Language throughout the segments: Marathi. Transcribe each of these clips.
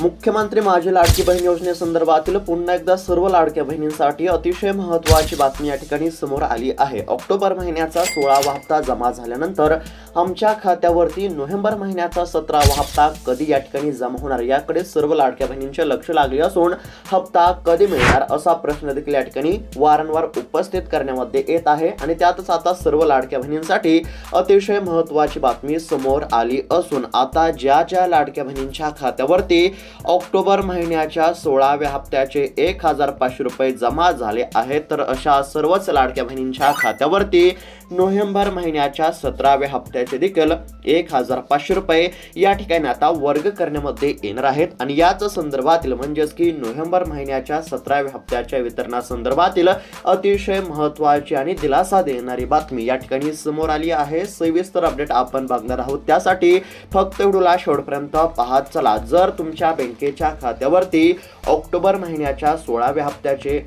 मुख्यमंत्री माझी लाडकी बहीण योजनेसंदर्भातील पुन्हा एकदा सर्व लाडक्या बहिणींसाठी अतिशय महत्त्वाची बातमी या ठिकाणी समोर आली आहे। ऑक्टोबर महिन्याचा 16वा हप्ता जमा झाल्यानंतर आमच्या खात्यावरती नोव्हेंबर महिन्याचा 17वा हप्ता कधी या ठिकाणी जमा होणार याकडे सर्व लाडक्या बहिणींचे लक्ष लागले असून हप्ता कधी मिळणार असा प्रश्न देखील या ठिकाणी वारंवार उपस्थित करण्यामध्ये येत आहे आणि त्यातच आता सर्व लाडक्या बहिणींसाठी अतिशय महत्त्वाची बातमी समोर आली असून आता ज्या लाडक्या बहिणींच्या खात्यावरती ऑक्टोबर महिन्याच्या 16व्या हप्त्याचे 1500 रुपये जमा झाले आहेत तर अशा सर्वच लाडक्या बहिणींच्या खात्यावरती नोव्हेंबर महिन्याच्या 17व्या हप्त्याचे देखील 1500 रुपये या ठिकाणी आता वर्ग करण्यामध्ये येणार आहेत आणि याच संदर्भातील म्हणजेच की नोव्हेंबर महिन्याच्या 17व्या हप्त्याच्या वितरणासंदर्भातील अतिशय महत्त्वाची आणि दिलासा देणारी बातमी या ठिकाणी समोर आली आहे। सविस्तर अपडेट आपण बघणार आहोत, त्यासाठी फक्त व्हिडिओला शेवटपर्यंत पाहत चला। जर तुमच्या बँकेच्या खात्यावरती ऑक्टोबर महिन्याच्या 16व्या हप्त्याचे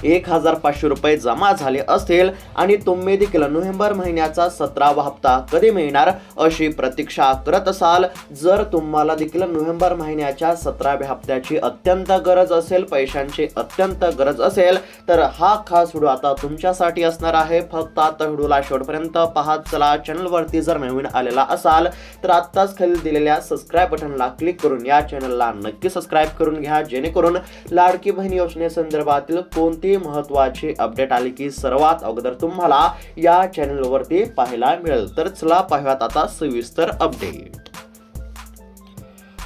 1500 रुपये जमा झाले असतील आणि तुम्ही देखील नोव्हेंबर महिन्याचा 17वा हप्ता कधी मिळणार अशी प्रतीक्षा करत असाल, जर तुम्हाला देखील नोव्हेंबर महिन्याच्या 17व्या हप्त्याची अत्यंत गरज असेल, पैशांची अत्यंत गरज असेल तर हा खास व्हिडिओ आता तुमच्यासाठी असणार आहे। फक्त आता व्हिडिओला शेवटपर्यंत पाहत चला। चॅनलवरती जर नवीन आलेला असाल तर आत्ताच खाली दिलेल्या सबस्क्राइब बटनला क्लिक करून या चॅनलला नक्की सबस्क्राइब करून घ्या, जेणेकरून लाडकी बहीण योजनेसंदर्भातील कोणती महत्त्वाची अपडेट आली की सर्वात अगोदर तुम्हाला या चॅनलवरती पाहायला मिळेल। तर चला पाहूयात आता सविस्तर अपडेट।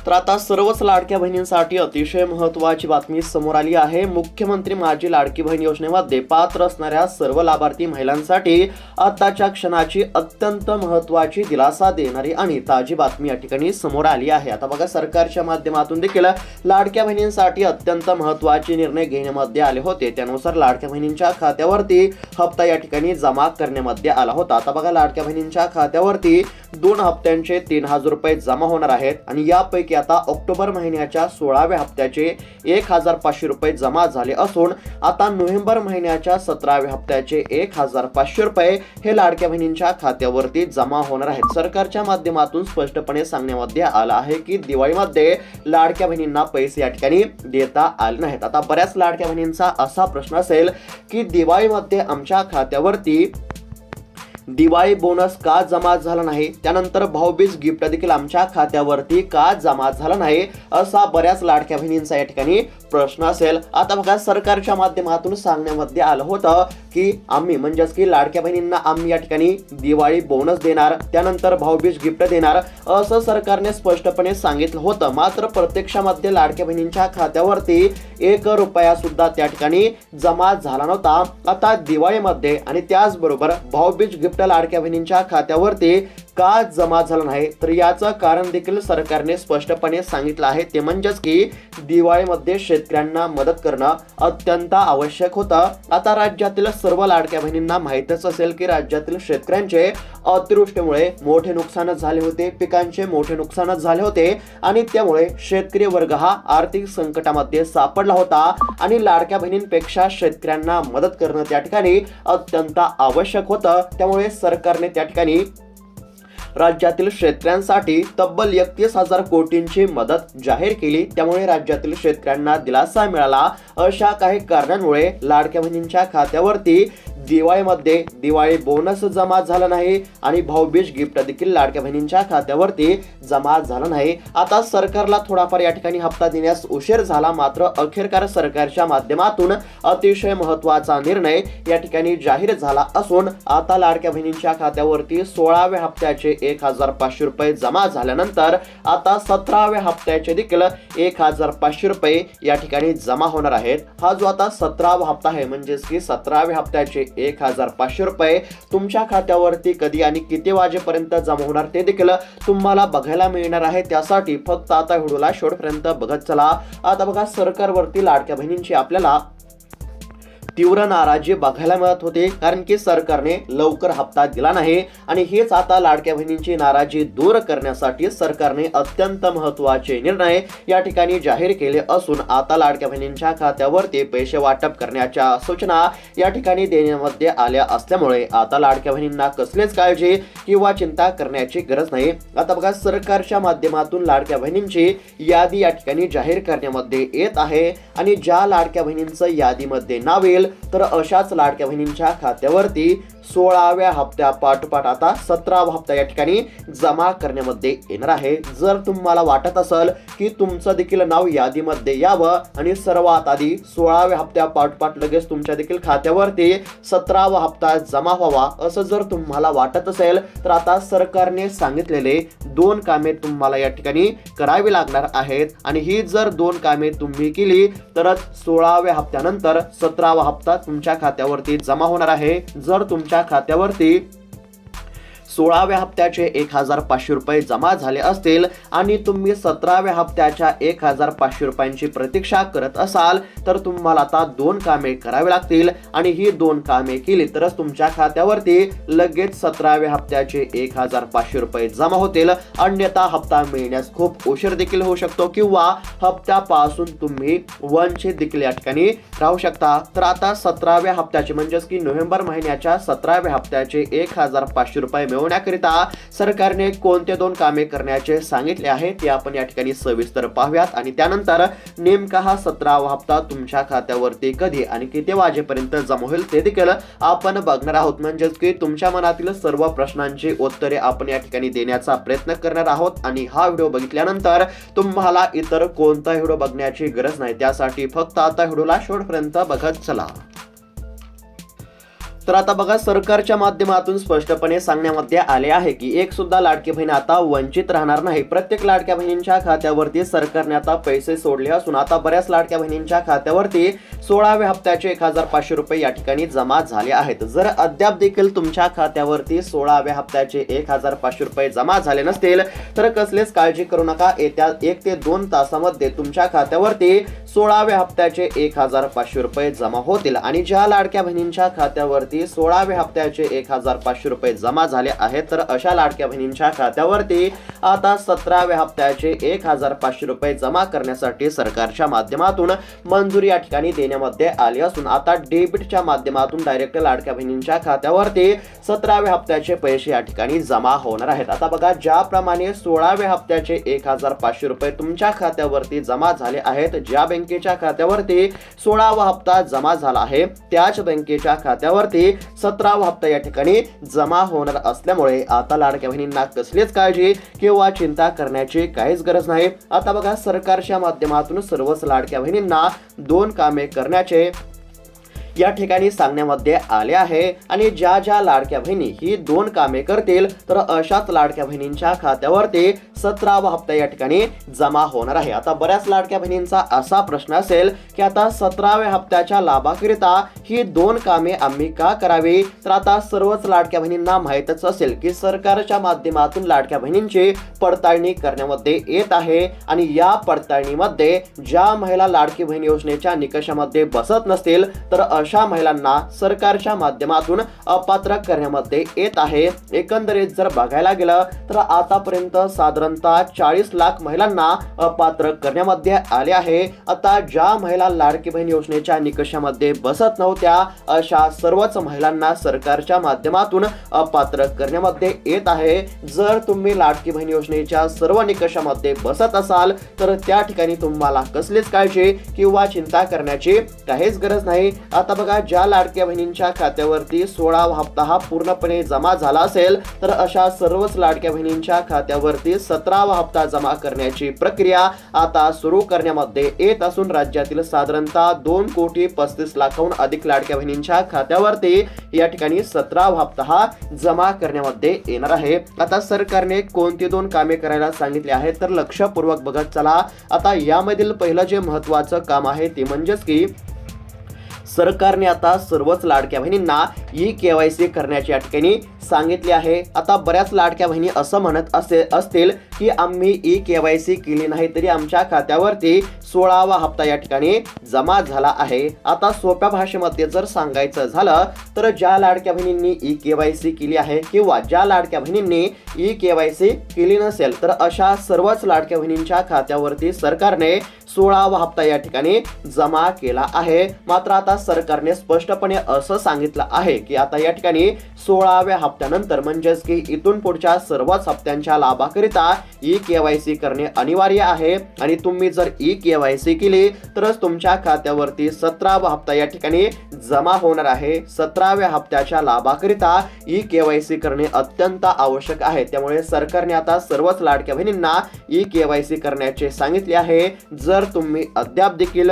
तर आता सर्वच लाडक्या बहिणींसाठी अतिशय महत्त्वाची बातमी समोर आली आहे। मुख्यमंत्री माझी लाडकी बहीण योजनेमध्ये पात्र असणाऱ्या सर्व लाभार्थी महिलांसाठी आताच्या क्षणाची अत्यंत महत्त्वाची दिलासा देणारी आणि ताजी बातमी या ठिकाणी समोर आली आहे। आता बघा, सरकारच्या माध्यमातून देखील लाडक्या बहिणींसाठी अत्यंत महत्त्वाचे निर्णय घेण्यामध्ये आले होते। त्यानुसार लाडक्या बहिणींच्या खात्यावरती हप्ता या ठिकाणी जमा करण्यामध्ये आला होता। आता बघा, लाडक्या बहिणींच्या खात्यावरती 2 हप्त्यांचे 3000 रुपये जमा होणार आहेत आणि यापैकी आता ऑक्टोबर महिन्याच्या 16व्या हप्त्याचे 1500 रुपये जमा झाले असून आता नोव्हेंबर महिन्याच्या 17व्या हप्त्याचे 1500 रुपये हे लाडक्या बहिणींच्या खात्यावरती जमा होणार आहेत। सरकारच्या माध्यमातून स्पष्टपणे सांगण्यामध्ये आलं आहे की दिवाळीमध्ये लाडक्या बहिणींना पैसे या ठिकाणी देता आले नाहीत। आता बऱ्याच लाडक्या बहिणींचा असा प्रश्न असेल की दिवाळीमध्ये आमच्या खात्यावरती दिवाळी बोनस का जमा झाला नाही, त्यानंतर भाऊबीज गिफ्ट देखील आमच्या खात्यावरती का जमा झाला नाही असा बऱ्याच लाडक्या बहिणींचा या ठिकाणी प्रश्न असेल। आता बघा, सरकारच्या माध्यमातून सांगण्यामध्ये आलं होतं की आम्ही म्हणजेच की लाडक्या बहिणींना आम्ही या ठिकाणी दिवाळी बोनस देणार, त्यानंतर भाऊबीज गिफ्ट देणार असं सरकारने स्पष्टपणे सांगितलं होतं। मात्र प्रत्यक्षामध्ये लाडक्या बहिणींच्या खात्यावरती 1 रुपया सुद्धा त्या ठिकाणी जमा झाला नव्हता। आता दिवाळीमध्ये आणि त्याचबरोबर भाऊबीज गिफ्ट लाडक्या बहिणींच्या खात्यावरती का जमा झाला नाही, तर याचं कारण देखील सरकारने स्पष्टपणे सांगितलं आहे। ते म्हणजेच की दिवाळीमध्ये शेतकऱ्यांना मदत करणं अत्यंत आवश्यक होतं। आता राज्यातील सर्व लाडक्या बहिणींना माहीतच असेल की राज्यातील शेतकऱ्यांचे अतिवृष्टीमुळे मोठे नुकसान झाले होते, पिकांचे मोठे नुकसान झाले होते आणि त्यामुळे शेतकरी वर्ग हा आर्थिक संकटामध्ये सापडला होता आणि लाडक्या बहिणींपेक्षा शेतकऱ्यांना मदत करणं त्या ठिकाणी अत्यंत आवश्यक होतं। त्यामुळे सरकारने त्या ठिकाणी राज्यातील शेतकऱ्यांसाठी तब्बल 31,000 कोटींची मदत जाहीर केली। त्यामुळे राज्यातील शेतकऱ्यांना दिलासा मिळाला। अशा काही कारणांमुळे लाडक्या बहिणींच्या खात्यावरती दिवाळीमध्ये दिवाळी बोनस जमा झाला नाही आणि भाऊबीज गिफ्ट देखील लाडक्या बहिणींच्या खात्यावरती जमा झाला नाही। आता सरकारला थोडाफार या ठिकाणी हप्ता देण्यास उशीर झाला, मात्र अखेरकार सरकारच्या माध्यमातून अतिशय महत्त्वाचा निर्णय या ठिकाणी जाहीर झाला असून आता लाडक्या बहिणींच्या खात्यावरती 16व्या हप्त्याचे 1500 रुपये जमा झाल्यानंतर आता 17व्या हप्त्याचे देखील 1500 रुपये या ठिकाणी जमा होणार आहेत। हा जो आता 17वा हप्ता आहे म्हणजेच की 17व्या हप्त्याचे 1500 रुपये तुमच्या खात्यावरती कधी आणि किती वाजेपर्यंत जमा होणार ते देखील तुम्हाला बघायला मिळणार आहे। त्यासाठी फक्त आता व्हिडिओला शेवटपर्यंत बघत चला। आता बघा, सरकारवरती लाडक्या बहिणींची आपल्याला तीव्र नाराजी बघायला मिळत होती, कारण की सरकारने लवकर हप्ता दिला नाही आणि हेच आता लाडक्या बहिणींची नाराजी दूर करण्यासाठी सरकारने अत्यंत महत्त्वाचे निर्णय या ठिकाणी जाहीर केले असून आता लाडक्या बहिणींच्या खात्यावरती पैसे वाटप करण्याच्या सूचना या ठिकाणी देण्यामध्ये आल्या असल्यामुळे आता लाडक्या बहिणींना कसलीच काळजी किंवा चिंता करण्याची गरज नाही। आता बघा, सरकारच्या माध्यमातून लाडक्या बहिणींची यादी या ठिकाणी जाहीर करण्यामध्ये येत आहे आणि ज्या लाडक्या बहिणींचं यादीमध्ये नाव येईल तर अशाच लाडक्या बहिणींच्या खात्यावरती 16व्या हप्त्या पाठोपाठ आता 17वा हप्ता या ठिकाणी जमा करण्यामध्ये येणार आहे। जर तुम्हाला वाटत असेल की तुमचं देखील नाव यादीमध्ये यावं आणि सर्वात आधी 16व्या हप्त्या पाठोपाठ लगेच तुमच्या देखील खात्यावरती 17वा हप्ता जमा व्हावा असं जर तुम्हाला वाटत असेल तर आता सरकारने सांगितलेले 2 कामे तुम्हाला या ठिकाणी करावी लागणार आहेत आणि ही जर 2 कामे तुम्ही केली तरच 16व्या हप्त्यानंतर 17वा हप्ता तुमच्या खात्यावरती जमा होणार आहे। जर तुमच्या खात्यावरती 16व्या हप्त्याचे 1500 रुपये जमा झाले असतील आणि तुम्ही 17व्या हप्त्याच्या 1500 रुपयांची प्रतीक्षा करत असाल तर तुम्हाला आता 2 कामे करावी लागतील आणि ही 2 कामे केली तरच तुमच्या खात्यावरती लगेच 17व्या हप्त्याचे 1500 रुपये जमा होतील। अन्यथा हप्ता मिळण्यास खूप उशीर देखील होऊ शकतो किंवा हप्त्यापासून तुम्ही वंचित देखील या ठिकाणी राहू शकता। तर आता 17व्या हप्त्याचे म्हणजेच की नोव्हेंबर महिन्याच्या 17व्या हप्त्याचे 1500 रुपये मिळवण्याकरिता सरकारने कोणते 2 कामे करण्याचे सांगितले आहे ते आपण या ठिकाणी सविस्तर पाहूयात आणि त्यानंतर नेमका हा 17वा हप्ता तुमच्या खात्यावरती कधी आणि किती वाजेपर्यंत जमा होईल ते देखील आपण बघणार आहोत। म्हणजेच की तुमच्या मनातील सर्व प्रश्नांची उत्तरे आपण या ठिकाणी देण्याचा प्रयत्न करणार आहोत आणि हा व्हिडिओ बघितल्यानंतर तुम्हाला इतर कोणता व्हिडिओ बघण्याची गरज नाही, त्यासाठी फक्त आता व्हिडिओला शेवटपर्यंत बघत चला। तर आता बघा, सरकारच्या माध्यमातून स्पष्टपणे सांगण्यामध्ये आले आहे की एक सुद्धा लाडकी बहीण आता वंचित राहणार नाही। प्रत्येक लाडक्या बहिणींच्या खात्यावरती सरकारने आता पैसे सोडले असून आता बऱ्याच लाडक्या बहिणींच्या खात्यावरती 16व्या हप्त्याचे 1500 रुपये या ठिकाणी जमा झाले आहेत। जर अद्याप देखील तुमच्या खात्यावरती 16व्या हप्त्याचे 1500 रुपये जमा झाले नसतील तर कसलेच काळजी करू नका। येत्या 1 ते 2 तासामध्ये तुमच्या खात्यावरती 16व्या हप्त्याचे 1500 रुपये जमा होतील आणि ज्या लाडक्या बहिणींच्या खात्यावरती 16व्या हप्त्याचे 1500 रुपये जमा झाले आहेत तर अशा लाडक्या बहिणींच्या खात्यावरती आता 17व्या हप्त्याचे 1500 रुपये जमा करण्यासाठी सरकारच्या माध्यमातून मंजुरी या ठिकाणी देण्यामध्ये आली असून आता डेबिटच्या माध्यमातून डायरेक्ट लाडक्या बहिणींच्या खात्यावरती 17व्या हप्त्याचे पैसे या ठिकाणी जमा होणार आहेत। आता बघा, ज्याप्रमाणे 16व्या हप्त्याचे 1500 रुपये तुमच्या खात्यावरती जमा झाले आहेत, ज्या बँकेच्या खात्यावरती 16वा हप्ता जमा झाला आहे त्याच बँकेच्या खात्यावरती 17वा हप्ता या ठिकाणी जमा होणार असल्यामुळे आता लाडक्या बहिणींना कसलीच काळजी किंवा चिंता करण्याची काहीच गरज नाही। आता बघा, सरकारच्या माध्यमातून सर्वच लाडक्या बहिणींना 2 कामे करण्याचे या ठिकाणी सांगण्यामध्ये आले आहे आणि ज्या ज्या लाडक्या बहिणी ही 2 कामे करतील तर अशाच लाडक्या बहिणींच्या खात्यावरती 17वा हप्ता या ठिकाणी जमा होणार आहे। आता बऱ्याच लाडक्या बहिणींचा असा प्रश्न असेल की आता 17व्या हप्त्याच्या लाभाकरिता ही 2 कामे आम्ही का करावी? तर आता सर्वच लाडक्या बहिणींना माहीतच असेल की सरकारच्या माध्यमातून लाडक्या बहिणींची पडताळणी करण्यामध्ये येत आहे आणि या पडताळणीमध्ये ज्या महिला लाडकी बहीण योजनेच्या निकषामध्ये बसत नसतील तर अशा महिलांना सरकारच्या माध्यमातून अपात्र करण्यामध्ये येत आहे। एकंदरीत जर बघायला गेलं तर आतापर्यंत साधारणतः 40 लाख महिलांना अपात्र करण्यामध्ये आले आहे। आता ज्या महिला लाडकी बहीण योजनेच्या निकषामध्ये बसत नव्हत्या अशा सर्वच महिलांना सरकारच्या माध्यमातून अपात्र करण्यामध्ये येत आहे। जर तुम्ही लाडकी बहीण योजनेच्या सर्व निकषामध्ये बसत असाल तर त्या ठिकाणी तुम्हाला कसलीच काळजी किंवा चिंता करण्याची काहीच गरज नाही। आता बघा, ज्या लाडक्या बहिणींच्या खात्यावरती 16वा हप्ता हा पूर्णपणे जमा झाला असेल तर अशा सर्वच लाडक्या बहिणींच्या खात्यावरती 17वा हप्ता जमा करण्याची प्रक्रिया आता सुरू करण्यामध्ये येत असून राज्यातील साधारणतः 2,35,00,000हून अधिक लाडक्या बहिणींच्या खात्यावरती या ठिकाणी 17वा हप्ता हा जमा करण्यामध्ये येणार आहे। आता सरकारने कोणती 2 कामे करायला सांगितले आहेत तर लक्षपूर्वक बघत चला। आता यामधील पहिलं जे महत्त्वाचं काम आहे ते म्हणजेच की सरकारने आता सर्वच लाडक्या बहिणींना ई-KYC करण्याची या ठिकाणी सांगितले आहे। आता बऱ्याच लाडक्या बहिणी असं म्हणत असतील की आम्ही ई-केवायसी केली नाही तरी आमच्या खात्यावरती 16वा हप्ता या ठिकाणी जमा झाला आहे। आता सोप्या भाषेमध्ये जर सांगायचं झालं तर ज्या लाडक्या बहिणींनी ई-केवायसी केली आहे किंवा ज्या लाडक्या बहिणींनी ई-केवायसी केली नसेल तर अशा सर्वच लाडक्या बहिणींच्या खात्यावरती सरकारने 16वा हप्ता या ठिकाणी जमा केला आहे। मात्र आता सरकारने स्पष्टपणे असं सांगितलं आहे की आता या ठिकाणी 16व्या हप्त्यानंतर म्हणजेच की इथून पुढच्या सर्वच हप्त्यांच्या लाभाकरिता ई-केवायसी करणे अनिवार्य आहे आणि तुम्ही जर ई-केवायसी केली तरच तुमच्या खात्यावरती 17वा हप्ता या ठिकाणी जमा होणार आहे। 17व्या हप्त्याच्या लाभाकरिता ई-केवायसी करणे अत्यंत आवश्यक आहे। त्यामुळे सरकारने आता सर्वच लाडक्या बहिणींना ई-केवायसी करण्याचे सांगितले आहे। जर तुम्ही अद्याप देखील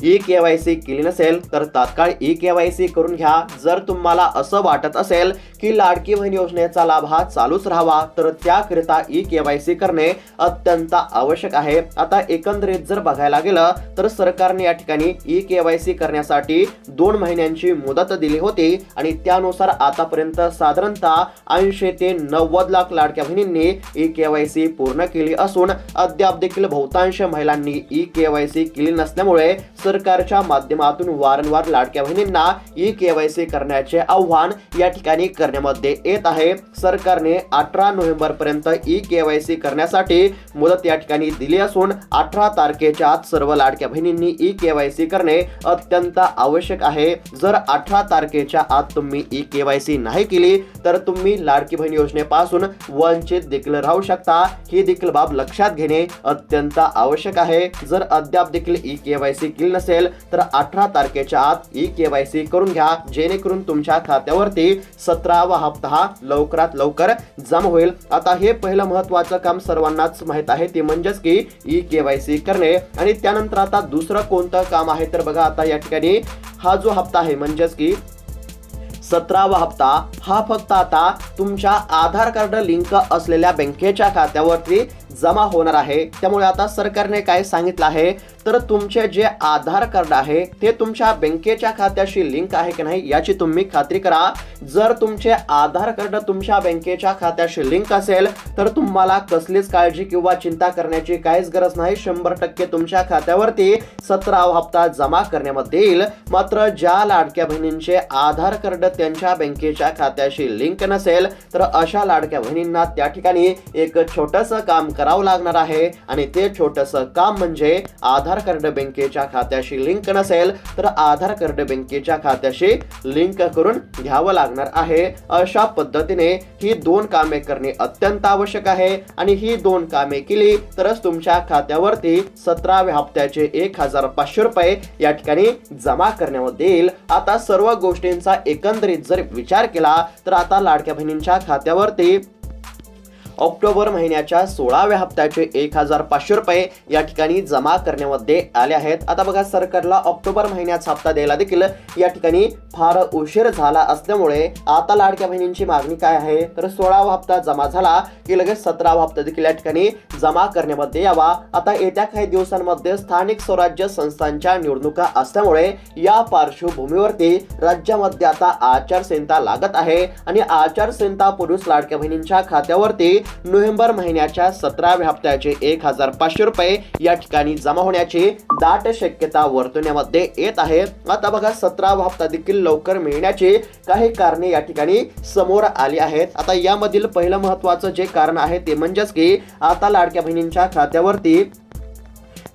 ई-केवायसी केली नसेल तर तात्काळ ई-केवायसी करून घ्या। जर तुम्हाला असं वाटत असेल की लाडकी बहीण योजनेचा लाभ हा चालूच राहावा तर त्याकरिता ई-केवायसी करणे अत्यंत आवश्यक आहे। आता एकंदरीत जर बघायला गेलं तर सरकारने या ठिकाणी ई-केवायसी करण्यासाठी 2 महिन्यांची मुदत दिली होती आणि त्यानुसार आतापर्यंत साधारणतः 80 ते 90 लाख लाडक्या बहिणींनी ई-केवायसी पूर्ण केली असून अद्याप देखील बहुतांश महिलांनी ई-केवायसी केली नसल्यामुळे सरकारच्या माध्यमातून वारंवार लाडक्या बहिणींना ई-केवायसी करण्याचे आव्हान या ठिकाणी करण्यामध्ये येत आहे। सरकारने 18 नोव्हेंबर पर्यंत ई-केवायसी करण्यासाठी मुदत या ठिकाणी दिली असून 18 तारखेच्या आत सर्व लाडक्या बहिणींनी ई-केवायसी करणे अत्यंत आवश्यक आहे। जर 18 तारखेच्या आत तुम्ही ई-केवायसी नाही केली तर तुम्ही लाडकी बहीण योजनेपासून वंचित देखील राहू शकता। ही देखील बाब लक्षात घेणे अत्यंत आवश्यक आहे। जर अद्याप देखील ई-केवायसी केली नसेल तर 18 तारखेच्या आत ई-केवायसी करून घ्या जेणेकरून तुमच्या खात्यावरती 17वा हप्ता हा लवकरात लवकर जमा होईल। आता हे पहिलं महत्त्वाचं काम सर्वांनाच माहित आहे ते म्हणजेच की ई-केवायसी करणे आणि त्यानंतर आता दुसरं कोणतं काम आहे तर बघा आता या ठिकाणी हा जो हप्ता आहे म्हणजेच की 17वा हप्ता हा फक्त आता तुमच्या आधार कार्ड लिंक असलेल्या बँकेच्या खात्यावरती जमा होणार आहे। त्यामुळे आता सरकारने काय सांगितलं आहे तर तुमचे जे आधार कार्ड आहे ते तुमच्या बँकेच्या खात्याशी लिंक आहे की नाही याची तुम्ही खात्री करा। जर तुमचे आधार कार्ड तुमच्या बँकेच्या खात्याशी लिंक असेल तर तुम्हाला कसलीच काळजी किंवा चिंता करण्याची काहीच गरज नाही। 100% तुमच्या खात्यावरती 17वा हप्ता जमा करण्यामध्ये येईल। मात्र ज्या लाडक्या बहिणींचे आधार कार्ड त्यांच्या बँकेच्या खात्याशी लिंक नसेल तर अशा लाडक्या बहिणींना त्या ठिकाणी एक छोटंसं काम करावं लागणार आहे आणि ते छोटंसं काम म्हणजे आधार कार्ड बँकेच्या खात्याशी लिंक नसेल तर आधार कार्ड बँकेच्या खात्याशी लिंक करून घ्यावं लागणार आहे। अशा पद्धतीने ही 2 कामे करणे अत्यंत आवश्यक आहे आणि ही 2 कामे केली तरच तुमच्या खात्यावरती 17व्या हप्त्याचे 1500 रुपये या ठिकाणी जमा करण्यामध्ये येईल। आता सर्व गोष्टींचा एकंदरीत जर विचार केला तर आता लाडक्या बहिणींच्या खात्यावरती ऑक्टोबर महिन्याच्या 16व्या हप्त्याचे 1500 रुपये या ठिकाणी जमा करण्यामध्ये आले आहेत। आता बघा सरकारला ऑक्टोबर महिन्याचा हप्ता द्यायला देखील या ठिकाणी फार उशीर झाला असल्यामुळे आता लाडक्या बहिणींची मागणी काय आहे तर 16वा हप्ता जमा झाला की लगेच 17वा हप्ता देखील या ठिकाणी जमा करण्यामध्ये यावा। आता येत्या काही दिवसांमध्ये स्थानिक स्वराज्य संस्थांच्या निवडणुका असल्यामुळे या पार्श्वभूमीवरती राज्यामध्ये आता आचारसंहिता लागत आहे आणि आचारसंहिता पूर्वीच लाडक्या बहिणींच्या खात्यावरती नोव्हेंबर महिन्याच्या 17व्या हप्त्याचे 1500 रुपये या ठिकाणी जमा होण्याची दाट शक्यता वर्तवण्यामध्ये येत आहे। आता बघा 17वा हप्ता देखील लवकर मिळण्याची काही कारणे या ठिकाणी समोर आली आहेत। आता यामधील पहिलं महत्त्वाचं जे कारण आहे ते म्हणजेच की आता लाडक्या बहिणींच्या खात्यावरती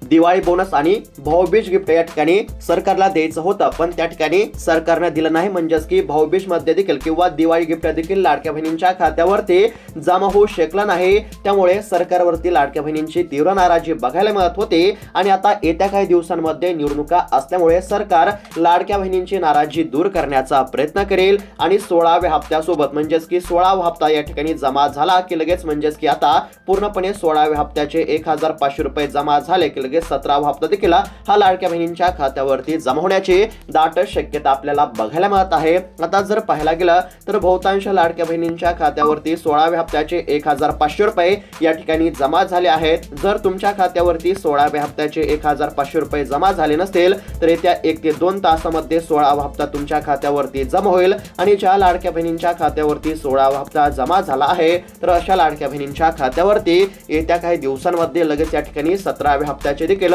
दिवाळी बोनस आणि भाऊबीज गिफ्ट या ठिकाणी सरकारला द्यायचं होतं पण त्या ठिकाणी सरकारने दिलं नाही। म्हणजेच की भाऊबीज मध्ये देखील किंवा दिवाळी गिफ्ट देखील लाडक्या बहिणींच्या खात्यावरती जमा होऊ शकलं नाही। त्यामुळे सरकारवरती लाडक्या बहिणींची तीव्र नाराजी बघायला मिळत होती आणि आता येत्या काही दिवसांमध्ये निवडणुका असल्यामुळे सरकार लाडक्या बहिणींची नाराजी दूर करण्याचा प्रयत्न करेल आणि 16व्या हप्त्यासोबत म्हणजेच की 16वा हप्ता या ठिकाणी जमा झाला की लगेच म्हणजेच की आता पूर्णपणे 16व्या हप्त्याचे 1500 रुपये जमा झाले की लगेच 17वा हप्ता देखील हा लाडक्या बहिणींच्या खात्यावरती जमा होण्याची दाट शक्यता आपल्याला बघायला मिळत आहे। आता जर पाहायला गेलं तर बहुतांश लाडक्या बहिणींच्या खात्यावरती 16व्या हप्त्याचे 1500 रुपये या ठिकाणी जमा झाले आहेत। जर तुमच्या खात्यावरती 16व्या हप्त्याचे 1500 रुपये जमा झाले नसतील तर येत्या 1 ते 2 तासामध्ये 16वा हप्ता तुमच्या खात्यावरती जमा होईल आणि ज्या लाडक्या बहिणींच्या खात्यावरती 16वा हप्ता जमा झाला आहे तर अशा लाडक्या बहिणींच्या खात्यावरती येत्या काही दिवसांमध्ये लगेच या ठिकाणी 17व्या हप्त्याचे देखील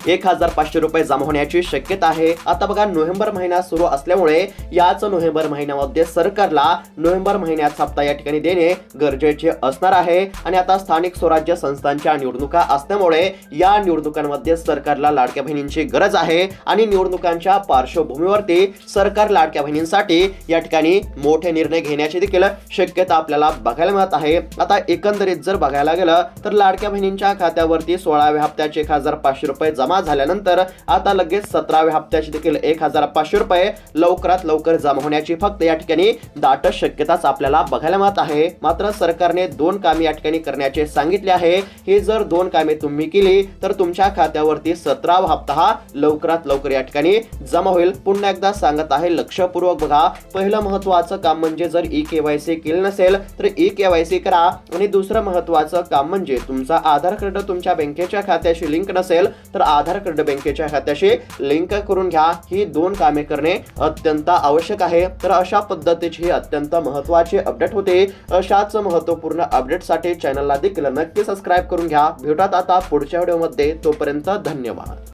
1500 रुपये जमा होण्याची शक्यता आहे। आता बघा नोव्हेंबर महिना सुरू असल्यामुळे याच नोव्हेंबर महिन्यामध्ये सरकारला नोव्हेंबर महिन्याचा हप्ता या ठिकाणी देणे गरजेचे असणार आहे आणि आता स्थानिक स्वराज्य संस्थांच्या निवडणुका असल्यामुळे या निवडणुकांमध्ये सरकारला लाडक्या बहिणींची गरज आहे आणि निवडणुकांच्या पार्श्वभूमीवरती सरकार लाडक्या बहिणींसाठी या ठिकाणी मोठे निर्णय घेण्याची देखील शक्यता आपल्याला बघायला मिळत आहे। आता एकंदरीत जर बघायला गेलं तर लाडक्या बहिणींच्या खात्यावरती 16व्या हप्त्याचे 1500 रुपये जमा झाल्यानंतर आता लगेच 17व्या हप्त्याचे देखील 1500 रुपये लवकरात लवकर जमा होण्याची फक्त या ठिकाणी दाट शक्यताच आपल्याला बघायला मिळत आहे। मात्र सरकारने 2 कामे या ठिकाणी करण्याचे सांगितले आहे। हे जर 2 कामे तुम्ही केली तर तुमच्या खात्यावरती 17वा हप्ता हा लवकरात लवकर या ठिकाणी जमा होईल। पुन्हा एकदा सांगत आहे लक्षपूर्वक बघा, पहिलं महत्त्वाचं काम म्हणजे जर ई-केवायसी केले नसेल तर ई-केवायसी करा आणि दुसरं महत्त्वाचं काम म्हणजे तुमचा आधार कार्ड तुमच्या बँकेच्या खात्याशी लिंक नसेल तर आधार कार्ड बँकेच्या खात्याशी लिंक करून घ्या। ही 2 कामे करणे अत्यंत आवश्यक आहे। तर अशा पद्धतीची अत्यंत महत्त्वाची अपडेट होते। अशाच महत्त्वपूर्ण अपडेटसाठी चॅनलला देखील नक्की सबस्क्राइब करून घ्या। भेटूयात आता पुढच्या व्हिडिओमध्ये, तोपर्यंत धन्यवाद।